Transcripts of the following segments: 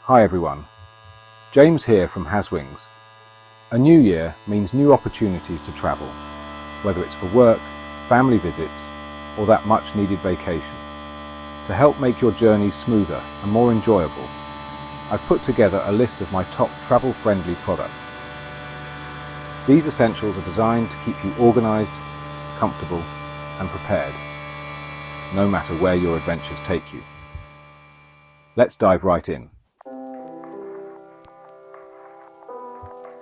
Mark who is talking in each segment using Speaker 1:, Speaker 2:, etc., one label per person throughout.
Speaker 1: Hi everyone, James here from Haswings. A new year means new opportunities to travel, whether it's for work, family visits, or that much needed vacation. To help make your journeys smoother and more enjoyable, I've put together a list of my top travel-friendly products. These essentials are designed to keep you organised, comfortable, and prepared, no matter where your adventures take you. Let's dive right in.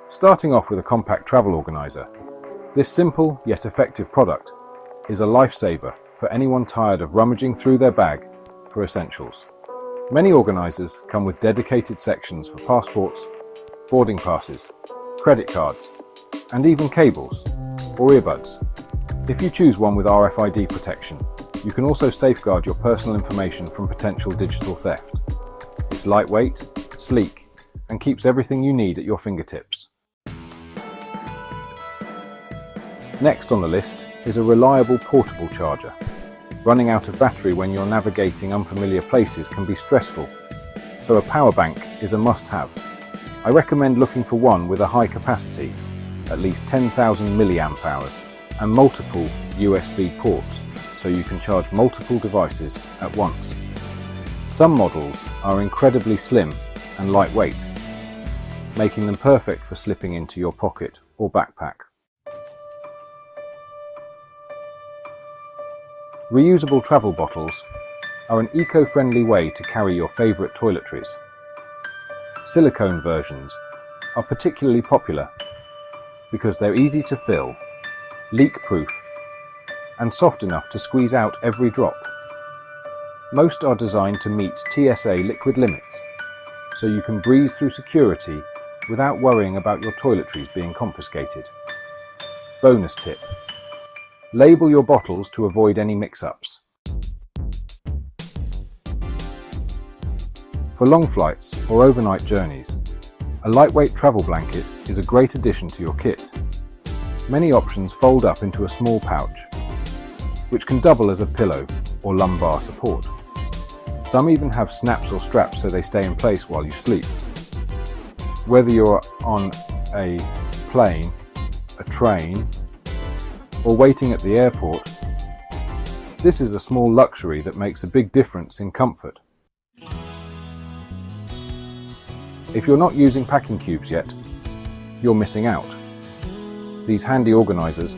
Speaker 1: Starting off with a compact travel organizer, this simple yet effective product is a lifesaver for anyone tired of rummaging through their bag for essentials. Many organizers come with dedicated sections for passports, boarding passes, credit cards, and even cables or earbuds. If you choose one with RFID protection, you can also safeguard your personal information from potential digital theft. It's lightweight, sleek, and keeps everything you need at your fingertips. Next on the list is a reliable portable charger. Running out of battery when you're navigating unfamiliar places can be stressful, so a power bank is a must-have. I recommend looking for one with a high capacity, at least 10,000 milliamp hours, and multiple USB ports, so you can charge multiple devices at once. Some models are incredibly slim and lightweight, making them perfect for slipping into your pocket or backpack. Reusable travel bottles are an eco-friendly way to carry your favourite toiletries. Silicone versions are particularly popular because they're easy to fill, leak-proof, and soft enough to squeeze out every drop. Most are designed to meet TSA liquid limits, so you can breeze through security without worrying about your toiletries being confiscated. Bonus tip: label your bottles to avoid any mix-ups. For long flights or overnight journeys, a lightweight travel blanket is a great addition to your kit. Many options fold up into a small pouch, which can double as a pillow or lumbar support. Some even have snaps or straps so they stay in place while you sleep. Whether you're on a plane, a train, or waiting at the airport, this is a small luxury that makes a big difference in comfort. If you're not using packing cubes yet, you're missing out. These handy organizers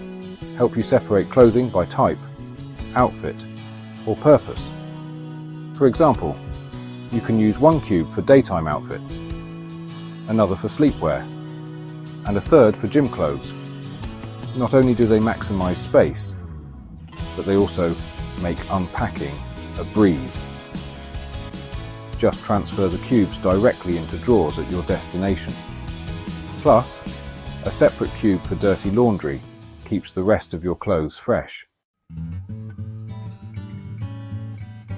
Speaker 1: help you separate clothing by type, outfit, or purpose. For example, you can use one cube for daytime outfits, another for sleepwear, and a third for gym clothes. Not only do they maximize space, but they also make unpacking a breeze. Just transfer the cubes directly into drawers at your destination. Plus, a separate cube for dirty laundry keeps the rest of your clothes fresh.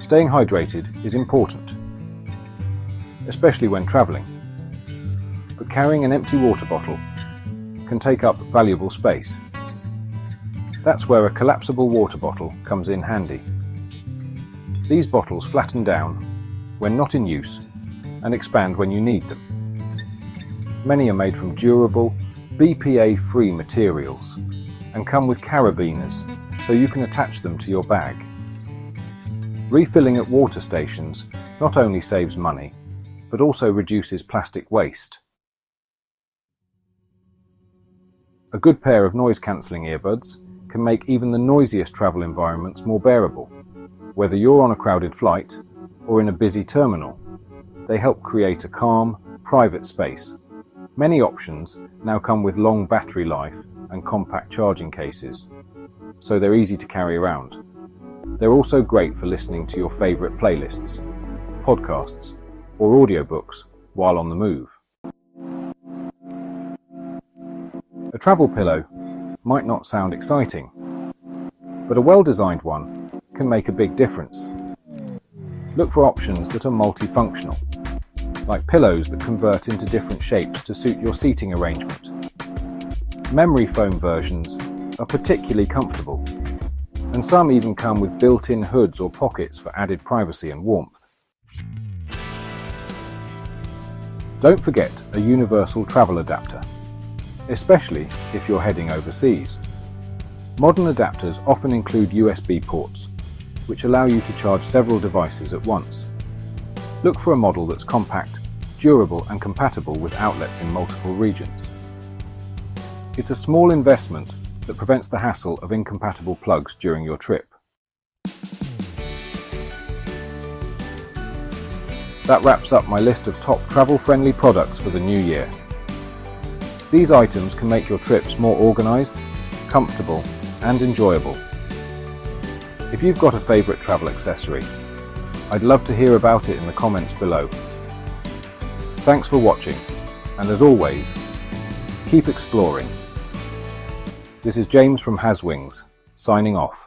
Speaker 1: Staying hydrated is important, especially when traveling, but carrying an empty water bottle can take up valuable space. That's where a collapsible water bottle comes in handy. These bottles flatten down when not in use and expand when you need them. Many are made from durable, BPA-free materials and come with carabiners, so you can attach them to your bag. Refilling at water stations not only saves money, but also reduces plastic waste. A good pair of noise-cancelling earbuds can make even the noisiest travel environments more bearable. Whether you're on a crowded flight or in a busy terminal, they help create a calm, private space. Many options now come with long battery life and compact charging cases, so they're easy to carry around. They're also great for listening to your favourite playlists, podcasts, or audiobooks while on the move. A travel pillow might not sound exciting, but a well-designed one can make a big difference. Look for options that are multifunctional, like pillows that convert into different shapes to suit your seating arrangement. Memory foam versions are particularly comfortable, and some even come with built-in hoods or pockets for added privacy and warmth. Don't forget a universal travel adapter, especially if you're heading overseas. Modern adapters often include USB ports, which allow you to charge several devices at once. Look for a model that's compact, durable and compatible with outlets in multiple regions. It's a small investment that prevents the hassle of incompatible plugs during your trip. That wraps up my list of top travel-friendly products for the new year. These items can make your trips more organised, comfortable and enjoyable. If you've got a favourite travel accessory, I'd love to hear about it in the comments below. Thanks for watching, and as always, keep exploring. This is James from Haswings, signing off.